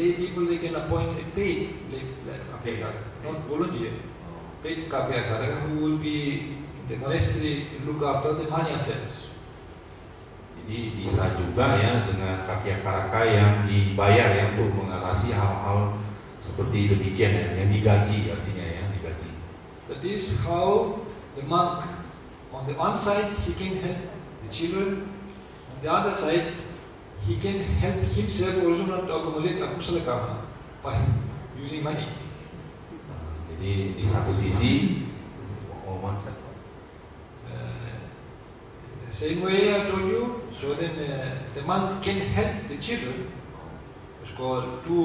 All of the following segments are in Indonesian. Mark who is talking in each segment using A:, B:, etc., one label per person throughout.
A: lay people they can appoint a paid Kapya, not volunteer. Paid Kapya who will be in the monastery to look after the money affairs.
B: Jadi bisa juga ya dengan Kapya Karaka yang dibayar ya untuk mengatasi hal-hal seperti demikian ya, yang digaji artinya ya, digaji.
A: That is how the monk, on the one side he can help the children, on the other side he can help himself also not to accumulate akusala karma by using money.
B: Jadi di satu sisi,
A: the same way I told you, so then the monk can help the children because to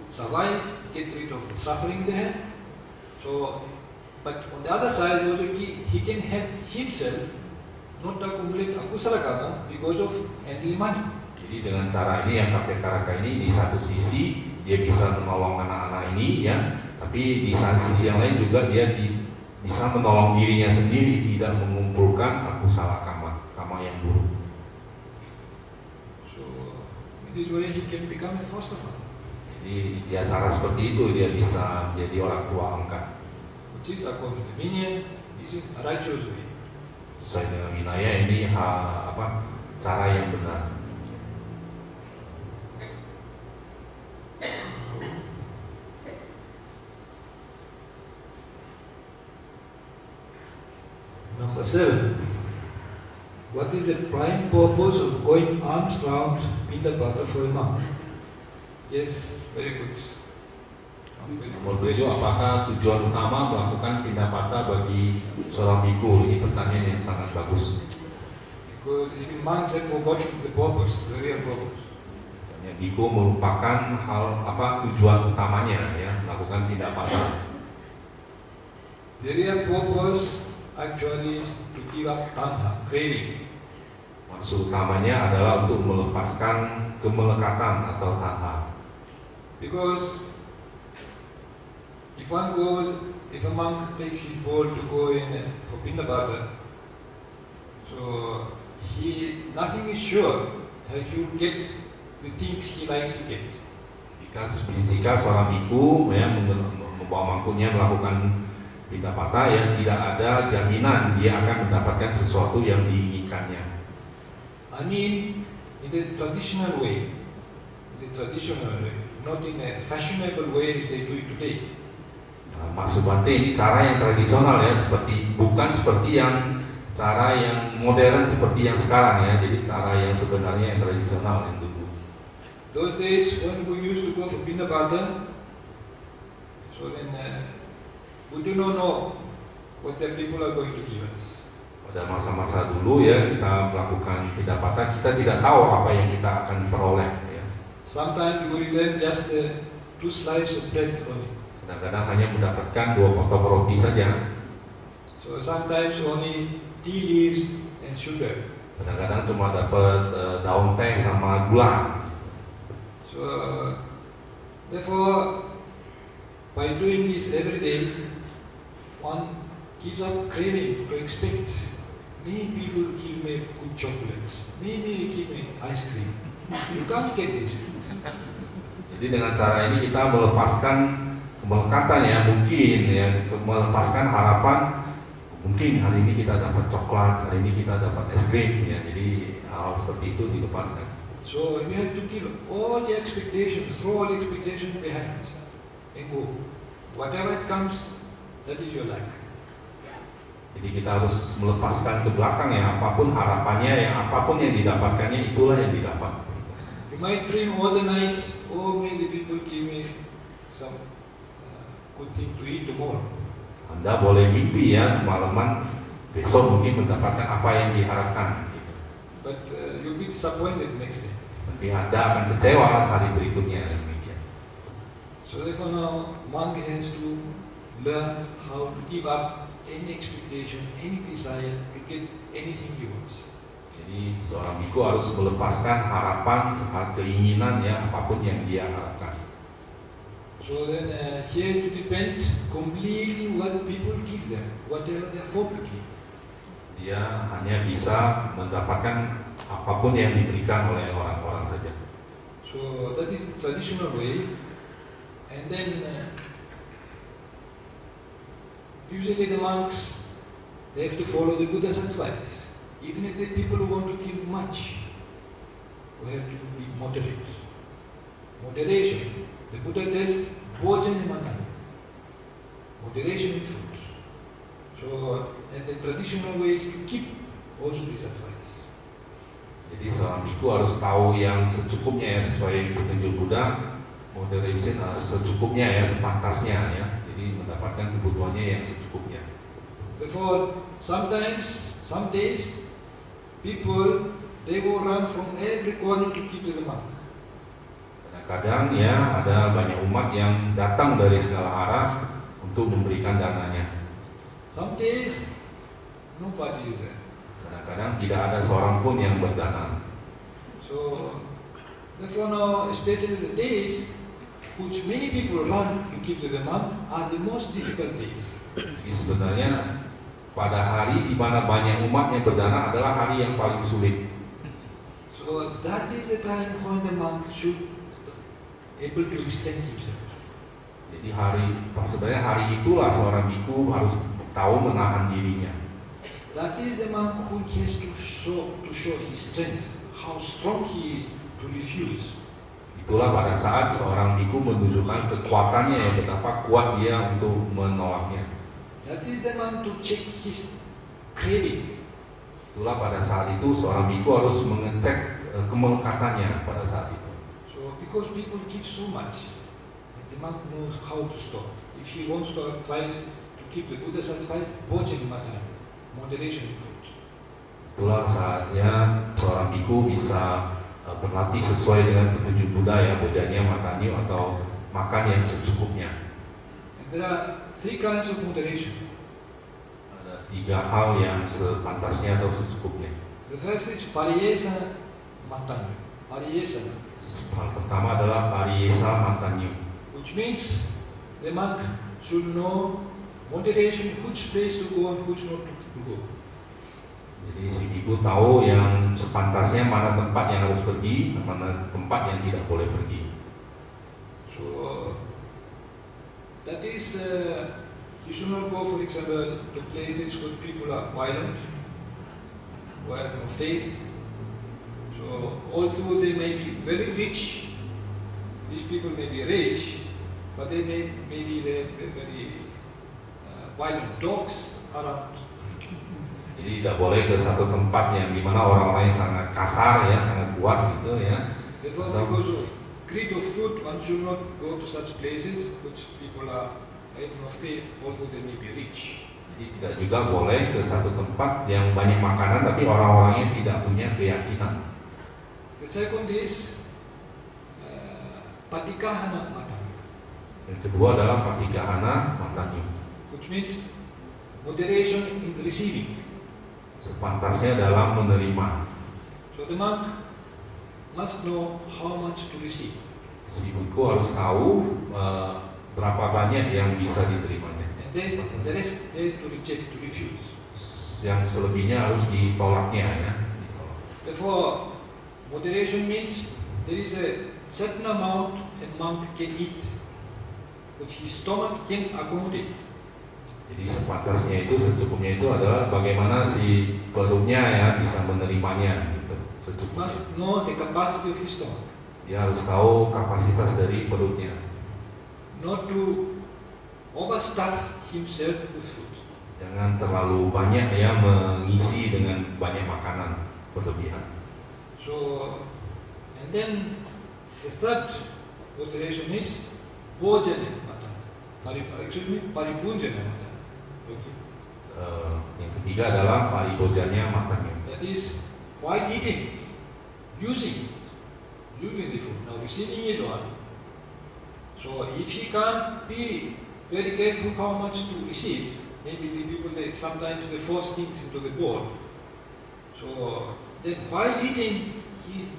A: survive, get rid of the suffering they have. So, but on the other side, also he can help himself not to accumulate akusala karma because of handling money.
B: Jadi dengan cara ini yang Kapya Karaka ini di satu sisi dia bisa menolong anak-anak ini ya, tapi di sisi yang lain juga dia bisa menolong dirinya sendiri, tidak mengumpulkan akusala karma yang buruk.
A: So it is where he can become a foster father.
B: Jadi ya cara seperti itu dia bisa menjadi orang tua angkat.
A: Which is according to the meaning, is a righteous way.
B: Sesuai dengan Vinaya ini cara yang benar.
A: Number 7. What is the prime purpose of going arms round Pindapata for a monk? Yes, very good.
B: Nomor 7, apakah tujuan utama melakukan Pindapata bagi seorang biku? Ini pertanyaan yang sangat bagus.
A: Because even monks have forgotten the purpose, the real purpose.
B: Ya, biku merupakan tujuan utamanya ya melakukan Pindapata.
A: The real purpose actually is to give up tanha, craving.
B: Maksud utamanya adalah untuk melepaskan kemelekatan atau tanha.
A: Because if a monk takes his bowl to go in for Pindapata, so nothing is sure that he will get the things he likes to get.
B: Jika seorang biku ya membawa mangkuknya melakukan Pindapata yang tidak ada jaminan dia akan mendapatkan sesuatu yang diinginkannya.
A: I mean, in the traditional way, not in a fashionable way they do it today.
B: Maksud Bante ini cara yang tradisional ya, bukan seperti yang cara yang modern seperti yang sekarang ya. Jadi cara yang sebenarnya yang tradisional yang dulu.
A: Those days when we used to go for Pindapata, so then we do not know what the people are going to give us.
B: Pada masa-masa dulu ya kita melakukan Pindapata, kita tidak tahu apa yang kita akan peroleh. Ya.
A: Sometimes we return just 2 slices of bread only.
B: Kadang-kadang hanya mendapatkan 2 potong roti saja.
A: So sometimes only tea leaves and sugar.
B: Kadang-kadang cuma dapat daun teh sama gula.
A: So therefore, by doing this every day, one gives up craving to expect. Many people give me good chocolate. Many give me ice cream. You can't get this.
B: Jadi dengan cara ini kita melepaskan kemelekatan ya, mungkin ya, melepaskan harapan. Mungkin hari ini kita dapat coklat, hari ini kita dapat es krim ya. Jadi hal seperti itu dilepaskan.
A: So you have to give all the expectations, throw all the expectations behind, and go. Whatever it comes, that is your life.
B: Jadi kita harus melepaskan ke belakang ya, apapun harapannya, yang apapun yang didapatkannya itulah yang didapat.
A: You might dream all the night, oh may the people give me some good thing to eat tomorrow.
B: Anda boleh mimpi ya semalaman, besok mungkin mendapatkan apa yang diharapkan.
A: But you'll be disappointed next day.
B: Tapi Anda akan kecewa hari berikutnya demikian.
A: So therefore now monk has to learn how to give up any expectation, any desire to get anything he wants.
B: Jadi seorang biku harus melepaskan harapan, keinginan ya apapun yang dia harapkan.
A: So then he has to depend completely what people give them, whatever they afford to give.
B: Dia hanya bisa mendapatkan apapun yang diberikan oleh orang-orang saja.
A: So that is the traditional way. And then usually the monks, they have to follow the Buddha's advice. Even if the people who want to give much, we have to be moderate. Moderation. The Buddha tells, bhojana matana. Moderation in food. So, and the traditional way is to keep also this advice.
B: Jadi seorang biku harus tahu yang secukupnya ya, sesuai petunjuk Buddha. Moderation secukupnya ya, sepantasnya ya. Jadi mendapatkan kebutuhannya yang secukupnya.
A: Therefore, sometimes, some days, people, they will run from every corner to give to the monk.
B: Kadang ya ada banyak umat yang datang dari segala arah untuk memberikan dananya.
A: Some days, nobody is there.
B: Kadang-kadang tidak ada seorang pun yang berdana.
A: So, therefore now, especially the days which many people run to give to the monk are the most difficult days.
B: Jadi sebenarnya pada hari di mana banyak umat yang berdana adalah hari yang paling sulit.
A: So that is the time when the monk should able to restrain himself.
B: Jadi sebenarnya hari itulah seorang biku harus tahu menahan dirinya.
A: That is the monk who has to show his strength, how strong he is to refuse.
B: Itulah pada saat seorang biku menunjukkan kekuatannya yang betapa kuat dia untuk menolaknya.
A: That is the monk to check his craving.
B: Itulah pada saat itu seorang biku harus mengecek kemelekatannya pada saat itu.
A: So because people give so much, the monk knows how to stop. If he wants to advise to keep the Buddha's advice, bhojana matana, moderation in food.
B: Itulah saatnya seorang biku bisa berlatih sesuai dengan petunjuk Buddha ya, bojanya matanya atau makan yang secukupnya.
A: And there are three kinds of moderation.
B: Ada 3 hal yang sepantasnya atau secukupnya.
A: The first is pariyesa matanya. Pariyesa,
B: Hal pertama adalah pariyesa matanya,
A: which means the monk should know moderation, which place to go and which not to go.
B: Jadi si biku tahu yang sepantasnya mana tempat yang harus pergi, mana tempat yang tidak boleh pergi.
A: So that is, you should not go, for example, to places where people are violent, who have no faith. So although they may be very rich, these people may be rich, but they may be very violent dogs around.
B: Jadi tidak boleh ke satu tempat yang dimana orang-orangnya sangat kasar ya, sangat buas gitu ya.
A: Therefore, because of greed of food, one should not go to such places which people have no faith, although they may be rich.
B: Jadi tidak juga boleh ke satu tempat yang banyak makanan tapi orang-orangnya tidak punya keyakinan.
A: The second is patikahana matanya,
B: Yang kedua adalah patikahana matanya,
A: which means moderation in receiving.
B: sepantasnya dalam menerima.
A: So the monk must know how much to receive.
B: Si biku harus tahu berapa banyak yang bisa diterimanya.
A: And then the rest is to reject, to refuse.
B: Yang selebihnya harus ditolaknya ya.
A: Therefore, moderation means there is a certain amount a monk can eat, which his stomach can accommodate.
B: Jadi sepantasnya itu, secukupnya itu adalah bagaimana si perutnya ya bisa menerimanya gitu. Secukupnya.
A: Must know the capacity of his stomach.
B: Dia harus tahu kapasitas dari perutnya.
A: Not to overstuff himself with food.
B: Jangan terlalu banyak ya mengisi dengan banyak makanan berlebihan.
A: So, and then the third moderation is bhojana matana. Paribhujana matana.
B: Yang ketiga adalah paribhojanya matanya.
A: That is, while eating, using the food. Now receiving is one. So if he can't be very careful how much to receive, maybe the people sometimes they force things into the bowl. So then while eating, he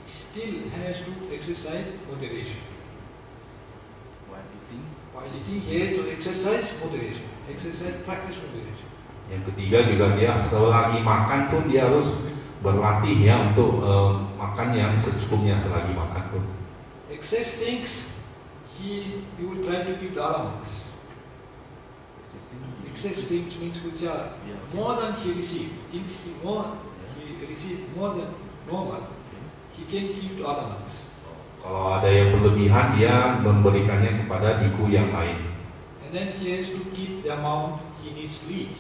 A: still has to exercise moderation. While eating, he has to exercise moderation. Practice moderation.
B: Yang ketiga juga dia selagi makan pun dia harus berlatih ya untuk makan yang secukupnya selagi makan pun.
A: Excess things, he will try to give the allowance. Excess things means which are more than he received, things he received more than normal, he can give to allowance.
B: Kalau ada yang berlebihan, dia memberikannya kepada biku yang lain.
A: And then he has to keep the amount he needs to eat.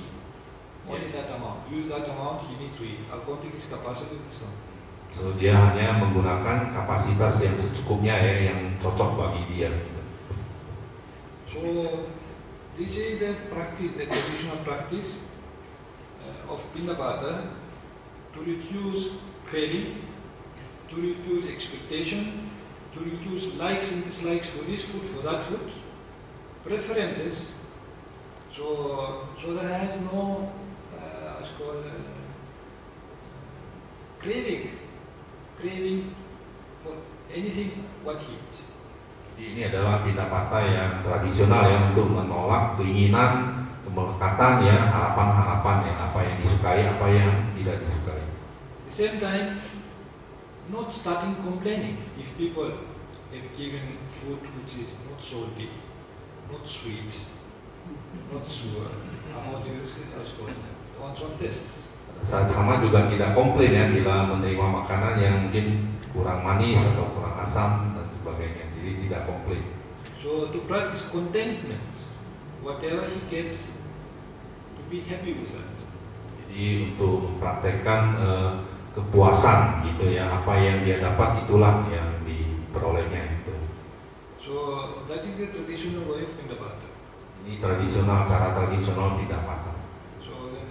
A: Only that amount. Use that amount he needs to eat. According to his capacity and so on.
B: So dia hanya menggunakan kapasitas yang secukupnya ya, yang cocok bagi dia.
A: So this is the practice, the traditional practice of Pindapata to reduce craving, to reduce expectation, to reduce likes and dislikes for this food, for that food, preferences. So that has no what's called craving for anything what he eats.
B: Ini adalah Pindapata yang tradisional ya, untuk menolak keinginan, kemelekatan ya, harapan-harapan ya, apa yang disukai, apa yang tidak disukai.
A: At the same time, not starting complaining if people have given food which is not salty, not sweet, not sour. How do you say that's called? One taste.
B: Saat sama juga tidak komplain ya bila menerima makanan yang mungkin kurang manis atau kurang asam dan sebagainya. Jadi tidak komplain.
A: So to practice contentment, whatever he gets, to be happy with that.
B: Jadi untuk mempraktekkan kepuasan gitu ya, apa yang dia dapat itulah yang diperolehnya itu.
A: So that is a traditional way of Pindapata.
B: Ini tradisional, cara tradisional Pindapata.
A: So then,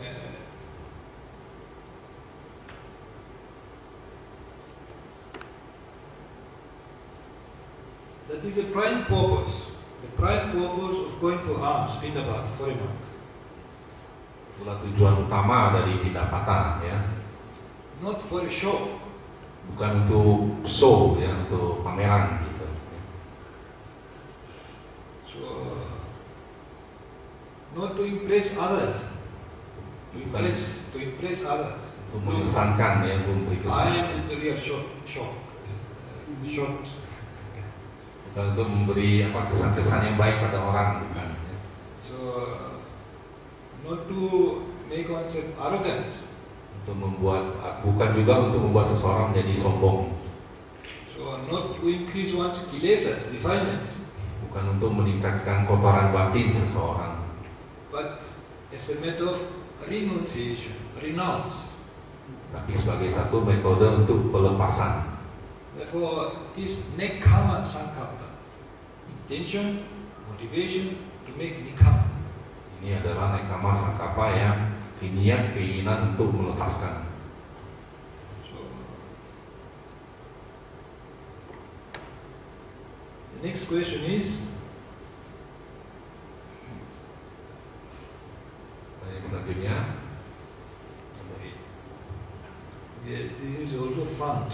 A: that is the prime purpose. The prime purpose of going for alms, Pindapata, for a monk.
B: Itulah tujuan utama dari Pindapata ya.
A: Not for a show.
B: Bukan untuk show ya, untuk pameran gitu.
A: So not to impress others. To impress others.
B: Untuk mengesankan ya, untuk memberi kesan.
A: I am in the real short.
B: Bukan untuk memberi apa kesan-kesan yang baik pada orang, bukan.
A: So not to make oneself arrogant.
B: Untuk membuat, bukan juga untuk membuat seseorang menjadi sombong.
A: So not to increase one's kilesas, defilements.
B: Bukan untuk meningkatkan kotoran batin seseorang.
A: But as a method of renunciation, renounce.
B: Tapi sebagai satu metode untuk pelepasan.
A: Therefore, this nekkhamma sankappa, intention, motivation to make nekkhamma.
B: Ini adalah nekkhamma sankappa yang niat keinginan untuk melepaskan.
A: So, the next question is,
B: Selanjutnya,
A: this is also fund.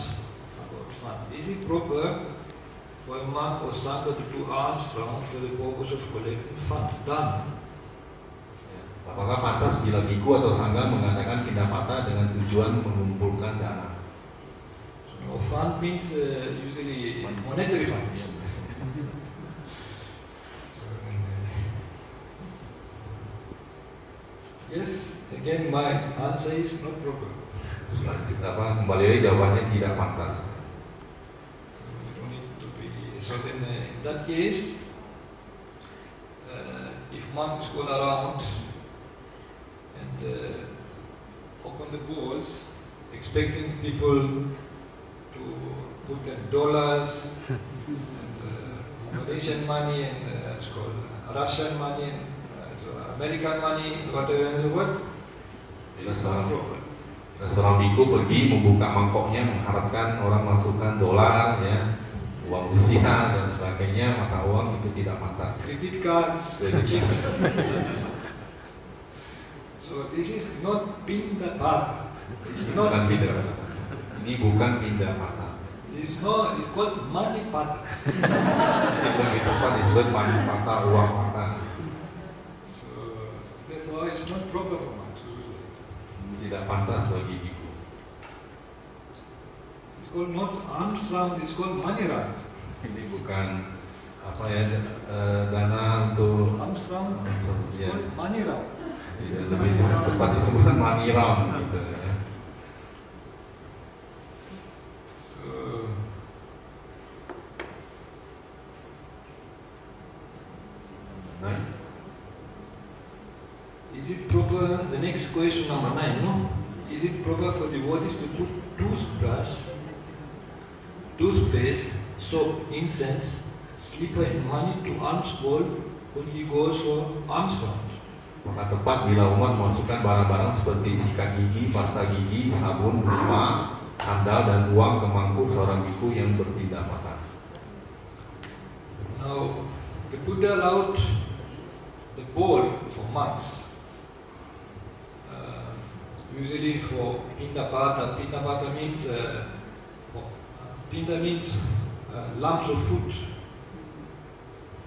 A: About fund. Is it proper for a monk or sangha to do alms round for the purpose of collecting fund? Done.
B: Apakah pantas bila biku atau sangga mengadakan Pindapata dengan tujuan mengumpulkan dana?
A: So, fund means usually monetary fund. Yes, again my answer is not proper.
B: Kembali lagi jawabannya tidak pantas.
A: You don't need to be. So then, in that case, if monks go around and open the bowls, expecting people to put in dollars and Malaysian money and it's called Russian money and American money, whatever in the world, it's not proper.
B: Seorang biku pergi membuka mangkoknya mengharapkan orang masukkan dolar ya, uang Rusia dan sebagainya, maka uang itu tidak pantas.
A: Credit cards, checks. So this is not Pindapata. It's
B: Bukan
A: not.
B: Pindapata. Ini bukan Pindapata.
A: It's called Manipata.
B: Itu lebih tepat disebut manipata, uang mata.
A: So therefore, it's not proper for monks.
B: Tidak pantas bagi biku.
A: called not arms round, it's called money round.
B: Ini bukan apa ya dana untuk
A: Arms round, it's
B: ya,
A: called money round.
B: ya, lebih tepat disebut money round gitu ya.
A: So,
B: Nah,
A: is it proper, the next question number 9, no? Is it proper for devotees to put toothbrush, toothpaste, soap, incense, slipper and money to alms bowl when he goes for alms round?
B: maka tepat bila umat memasukkan barang-barang seperti sikat gigi, pasta gigi, sabun, rumah, sandal dan uang ke mangkuk seorang biku yang berpindah mata.
A: Now, the Buddha allowed the bowl for monks. Usually for pindapata. Pindapata means pinda means lumps of food.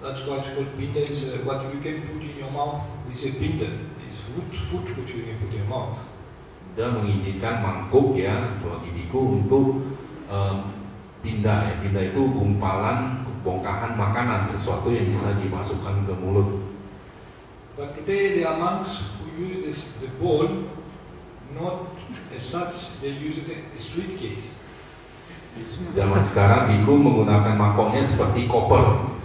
A: That's why it's called pinda. Is what you can put in your mouth. We say pinda. It's food which you can put in your mouth.
B: Dia mengizinkan mangkuk ya bagi biku untuk pindah ya. Pindah itu gumpalan, bongkahan makanan, sesuatu yang bisa dimasukkan ke mulut.
A: But today there are monks who use the bowl not as such. They use it as a suitcase.
B: Zaman sekarang biku menggunakan mangkoknya seperti koper.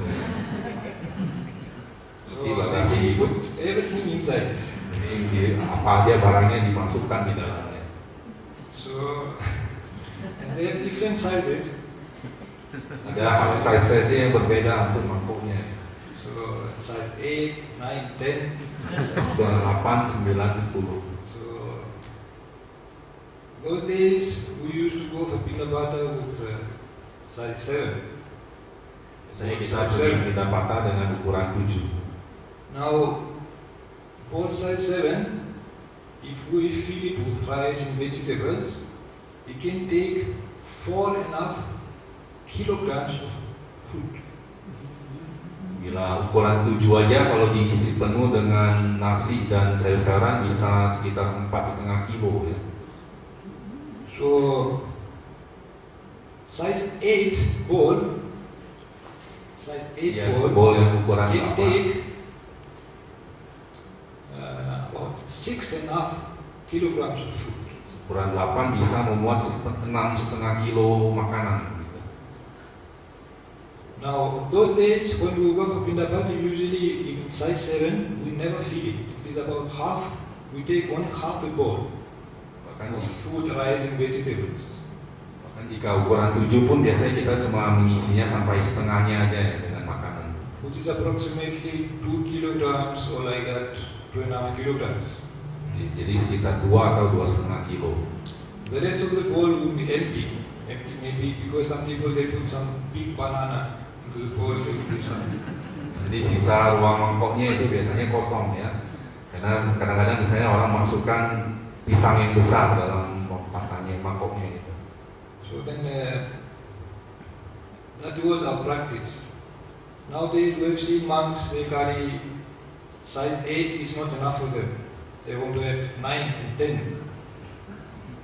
A: So they put everything inside.
B: Jadi, apa aja barangnya dimasukkan di dalamnya.
A: So and they have different sizes.
B: Ada size-size yang berbeda untuk mangkoknya.
A: So size 8, 9, 10.
B: Ukuran 8, 9, 10.
A: So those days we used to go for Pinabata with size 7.
B: Biasanya kita beli pindapata dengan ukuran 7.
A: Now, for size 7, if we fill it with rice and vegetables, we can take 4.5 kilograms of food.
B: Bila ukuran 7 aja kalau diisi penuh dengan nasi dan sayur-sayuran bisa sekitar 4,5 kilo ya.
A: So, size 8 bowl,
B: Ya, bowl yang ukuran
A: can
B: 8
A: take about 6.5 kilograms of food.
B: ukuran 8 bisa memuat 6,5 kilo makanan gitu.
A: Now, those days when we go for Pindapata, usually in size 7, we never fill it. It is about half, we take only half a bowl
B: Bahkan,
A: of food, rice and vegetables.
B: bahkan jika ukuran 7 pun biasanya kita cuma mengisinya sampai setengahnya aja ya dengan makanan.
A: Which is approximately 2 kilograms or like that, 2.5 kilograms.
B: Jadi sekitar 2 atau 2,5 kilo.
A: The rest of the bowl will be empty. Empty maybe because some people they put some big banana into the bowl. They put some.
B: Jadi sisa ruang mangkoknya itu biasanya kosong ya. Karena kadang-kadang misalnya orang masukkan pisang yang besar dalam patahnya mangkoknya itu.
A: So then that was our practice. Nowadays we have seen monks, they carry size 8 is not enough for them. They want to have 9 and 10.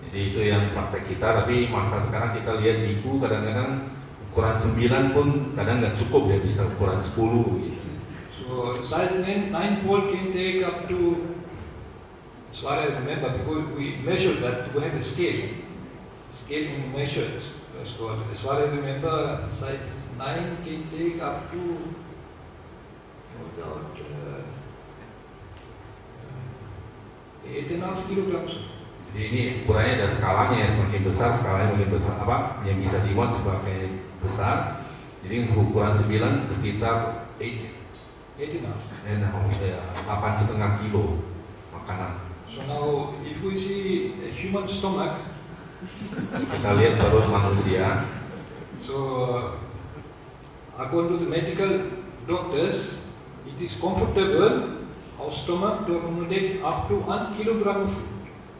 B: Jadi itu yang praktek kita, tapi masa sekarang kita lihat biku kadang-kadang ukuran 9 pun kadang nggak cukup ya, bisa ukuran 10 gitu.
A: So size 9 bowl can take up to, as far as I remember, because we measured that, we have a scale we measured. So as far as I remember, size 9 can take up to about 8.5 kilograms.
B: Jadi ini ukurannya ada skalanya ya, semakin besar skalanya makin besar apa yang bisa dimuat semakin besar. Jadi untuk ukuran 9 sekitar 8,5 kilo makanan.
A: So now if we see a human stomach,
B: Kita lihat perut manusia.
A: so according to the medical doctors, it is comfortable our stomach to accommodate up to 1 kilogram of food.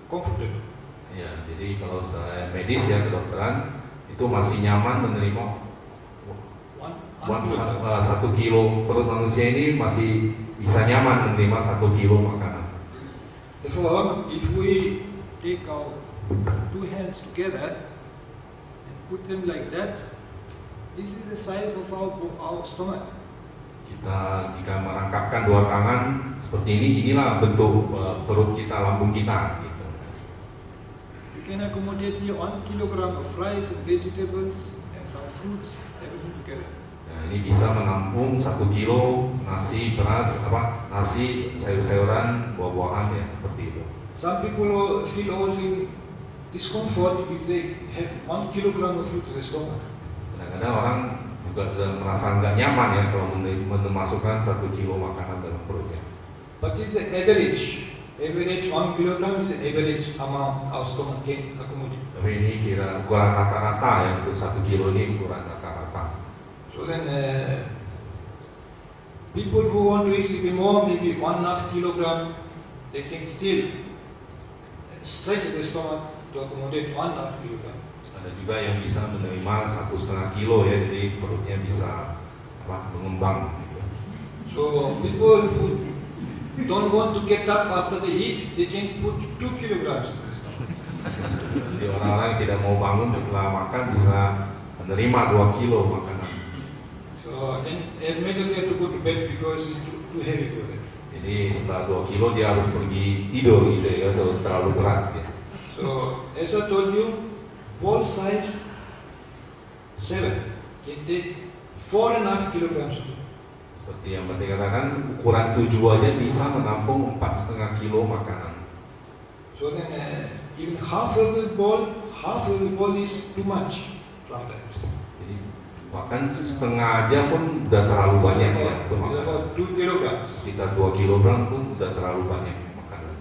A: Comfortable.
B: Ya, jadi kalau saya medis ya kedokteran itu masih nyaman menerima 1 kilo perut manusia ini masih bisa nyaman menerima 1 kilo makanan.
A: Therefore, if we take our 2 hands together and put them like that, this is the size of our stomach.
B: Kita jika merangkapkan dua tangan seperti ini, inilah bentuk perut kita, lambung kita. Gitu.
A: You can accommodate here 1 kilogram of rice and vegetables and some fruits, everything together.
B: Nah, ini bisa menampung 1 kilo nasi, beras, nasi, sayur-sayuran, buah-buahan ya seperti itu.
A: Some people feel only discomfort if they have 1 kilogram of fruit in the stomach.
B: Kadang-kadang orang juga merasa nggak nyaman ya kalau memasukkan 1 kilo makanan dalam perutnya.
A: But this is the average. Average 1 kilogram is the average amount our stomach can accommodate.
B: Tapi ini kira ukuran rata-rata ya, untuk 1 kilo ini ukuran rata-rata.
A: So then people who want to eat a little more, maybe 1.5 kilogram, they can still stretch the stomach to accommodate 1.5 kilogram.
B: Ada juga yang bisa menerima 1,5 kilo ya, jadi perutnya bisa mengembang. Gitu.
A: So people who don't want to get up after they eat, they can put 2 kilograms in the stomach.
B: Jadi orang-orang yang tidak mau bangun setelah makan bisa menerima 2 kilo makanan.
A: So and maybe they have to go to bed because it's too heavy for them.
B: Jadi setelah 2 kilo dia harus pergi tidur gitu ya, terlalu berat ya.
A: So as I told you, ball size 7 can take 4.5 kilograms.
B: Seperti yang berarti katakan, ukuran 7 aja bisa menampung 4,5 kilo makanan.
A: So then even half of the ball is too much sometimes.
B: Jadi makan setengah aja pun udah terlalu banyak ya.
A: It's about 2 kilograms.
B: Sekitar 2 kilogram pun udah terlalu banyak makanan.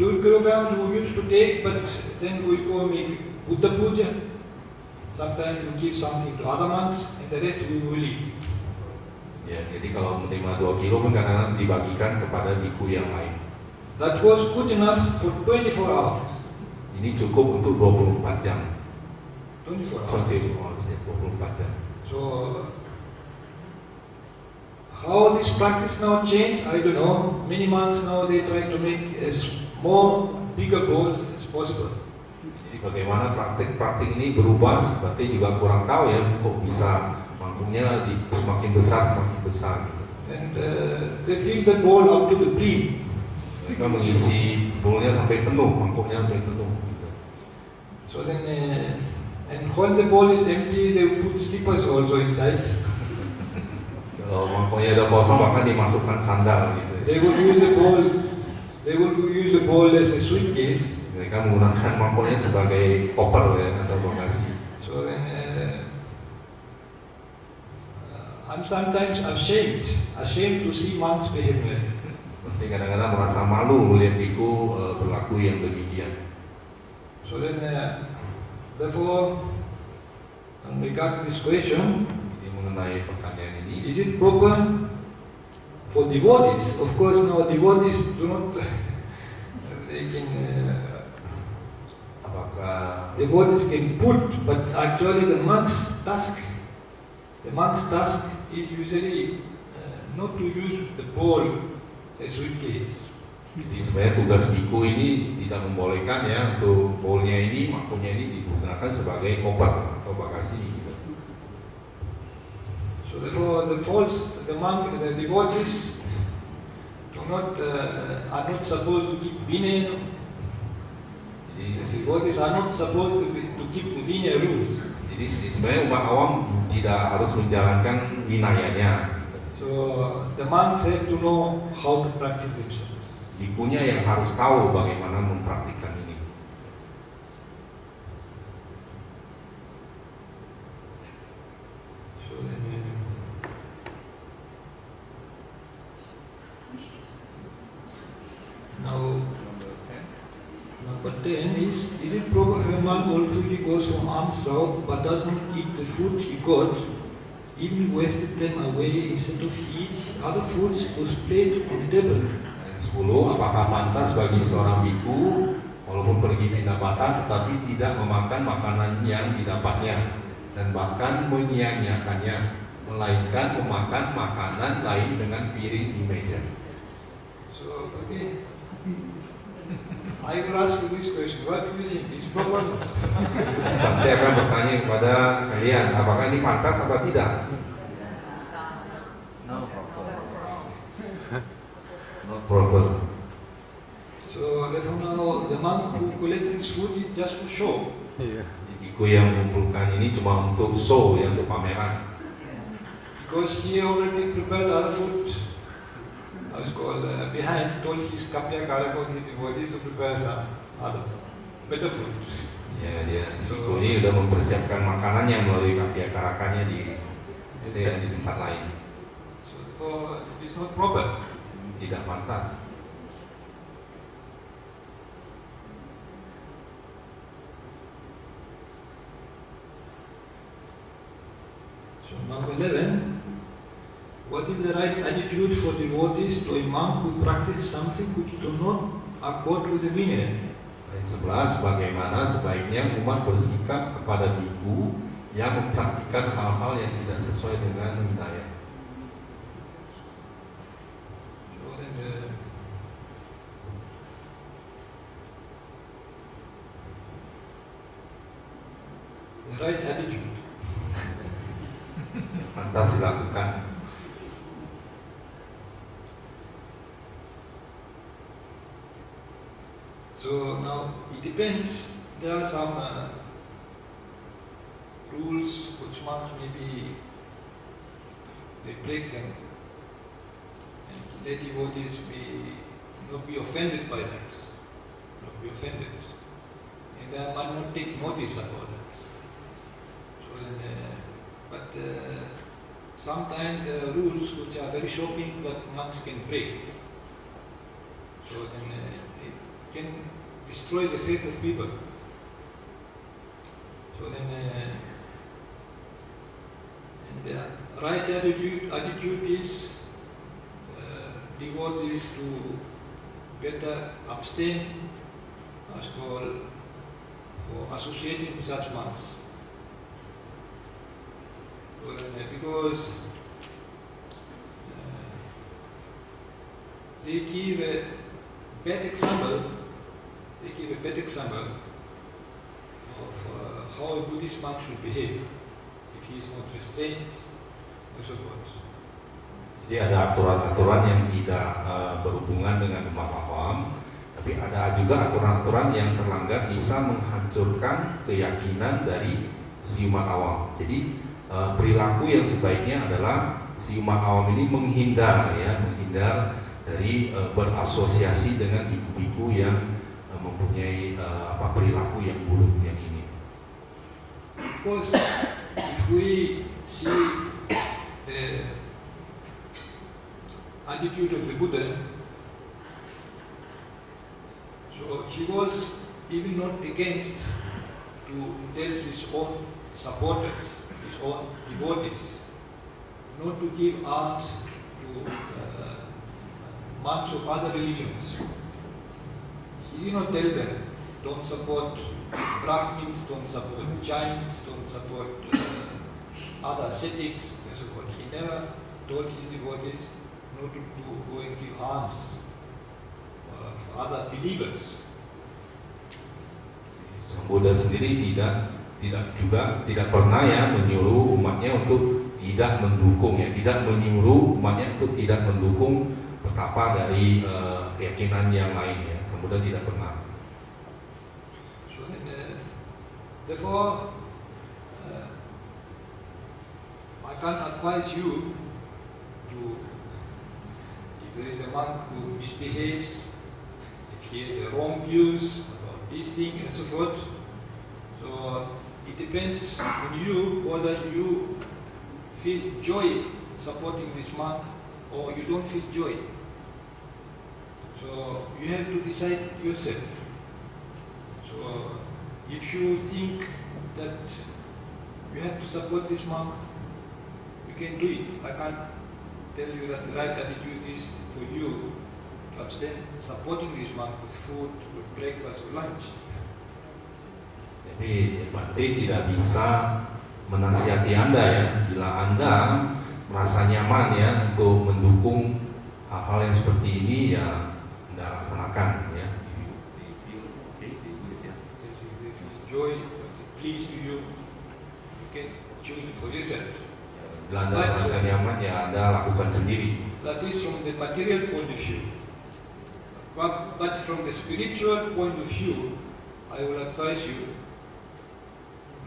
A: 2 kilograms we used to take, but then we go make Buddha Puja. Sometimes we give something to other monks, and the rest we will eat.
B: Ya, jadi kalau menerima 2 kilo pun kadang-kadang dibagikan kepada biku yang lain.
A: That was good enough for 24 hours.
B: Ini cukup untuk 24 jam.
A: 24 hours.
B: 24 jam.
A: So, how this practice now changed, I don't know. Many monks now they try to make as more bigger bowls as possible.
B: Jadi bagaimana praktik ini berubah, berarti juga kurang tahu ya kok bisa mangkuknya semakin besar gitu.
A: And they fill the bowl up to the brim.
B: Mereka mengisi bowlnya sampai penuh, mangkuknya sampai penuh. Gitu.
A: So then, and when the bowl is empty, they put slippers also inside.
B: Kalau mangkuknya udah kosong, bahkan dimasukkan sandal gitu.
A: They would use the bowl as a suitcase.
B: Mereka menggunakan mangkuknya sebagai koper ya, atau bagasi.
A: So then, I'm sometimes ashamed to see monks behave like that.
B: Tapi kadang-kadang merasa malu melihat biku berlaku yang demikian.
A: So then, therefore, regarding this question,
B: Jadi mengenai pertanyaan ini,
A: is it proper for devotees? Of course, now devotees do not. They can.
B: apakah
A: Devotees can put, but actually the monk's task is usually not to use the bowl as suitcase.
B: jadi sebenarnya tugas biku ini tidak membolehkan ya untuk bowlnya ini, mangkuknya ini digunakan sebagai koper atau bagasi gitu.
A: So therefore, the devotees are not supposed to keep vinaya.
B: Jadi,
A: The devotees are not supposed to keep the vinaya rules.
B: jadi sebenarnya umat awam tidak harus menjalankan winayanya.
A: So the monks have to know how to practice themselves.
B: Bikunya yang harus tahu bagaimana mempraktikkan ini.
A: So then, now, number 10 is it proper for a monk also he goes from alms out but does not eat the food he got, even wasted them away instead of eat other foods was placed on the table?
B: 10. Apakah pantas bagi seorang biku walaupun pergi pindapatan tetapi tidak memakan makanan yang didapatnya dan bahkan menyia-nyiakannya, melainkan memakan makanan lain dengan piring di meja?
A: So, okay. I will ask you this question. What do you think? Is it proper?
B: Saya akan bertanya kepada kalian, apakah ini pantas atau tidak?
C: No proper.
B: Not proper.
A: So therefore now the monk who collects this food is just for show.
B: Biku yang mengumpulkan ini cuma untuk show, ya, untuk pameran.
A: Because he already prepared other food. I was called behind, told his kapya karakos, his devotees to prepare some other better food.
B: Ya, dia si biku ini sudah mempersiapkan makanannya melalui kapya karakannya di tempat lain.
A: So therefore it is not proper.
B: Tidak pantas.
A: So number 11. What is the right attitude for devotees to a monk who practices something which do not accord with the Vinaya?
B: Ayat 11, bagaimana sebaiknya umat bersikap kepada biku yang mempraktikkan hal-hal yang tidak sesuai dengan Vinaya.
A: So then the right attitude.
B: Pantas dilakukan.
A: So now it depends. There are some rules which monks maybe they break them, and let devotees not be offended by that, not be offended, and they might not take notice about that. So then, sometimes there are rules which are very shocking that monks can break. So then it can destroy the faith of people. So then, and the right attitude is devotees to better abstain, as called, for associating with such monks. So then, because they give a bad example. They give a bad example of how a Buddhist monk should behave if he is not restrained and so forth.
B: Jadi ada aturan-aturan yang tidak berhubungan dengan umat awam, tapi ada juga aturan-aturan yang terlanggar bisa menghancurkan keyakinan dari si umat awam. Jadi perilaku yang sebaiknya adalah si umat awam ini menghindar dari berasosiasi dengan biku-biku yang mempunyai perilaku yang buruk yang ini.
A: Of course, if we see the attitude of the Buddha, so he was even not against to tell his own supporters, his own devotees, not to give alms to monks of other religions. He did not tell them, don't support Brahmins, don't support Jains, don't support other ascetics, and so forth. He never told his devotees not to go and give alms for other believers.
B: Buddha sendiri tidak pernah menyuruh umatnya untuk tidak mendukung, tidak menyuruh umatnya untuk tidak mendukung betapa dari keyakinan yang lain. Buddha tidak pernah.
A: So therefore, I can't advise you to, if there is a monk who misbehaves, if he has wrong views about this thing and so forth. So it depends on you whether you feel joy supporting this monk or you don't feel joy. So you have to decide yourself. So if you think that you have to support this monk, you can do it. I can't tell you that the right attitude is for you to abstain supporting this monk with food, with breakfast, or lunch.
B: Jadi Bante tidak bisa menasihati Anda bila Anda merasa nyaman untuk mendukung hal-hal yang seperti ini Anda laksanakan
A: enjoy, what it pleases to you, you can choose it for yourself.
B: Bila Anda merasa nyaman, ya Anda lakukan sendiri.
A: That is from the material point of view. But from the spiritual point of view, I will advise you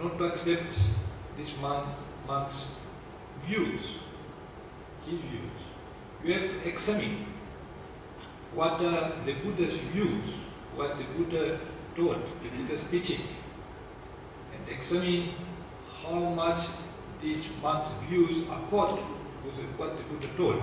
A: not to accept this monk's views, his views. You have to examine what are the Buddha's views, what the Buddha taught, the Buddha's teaching, and examine how much these monk's views accord with what the Buddha taught.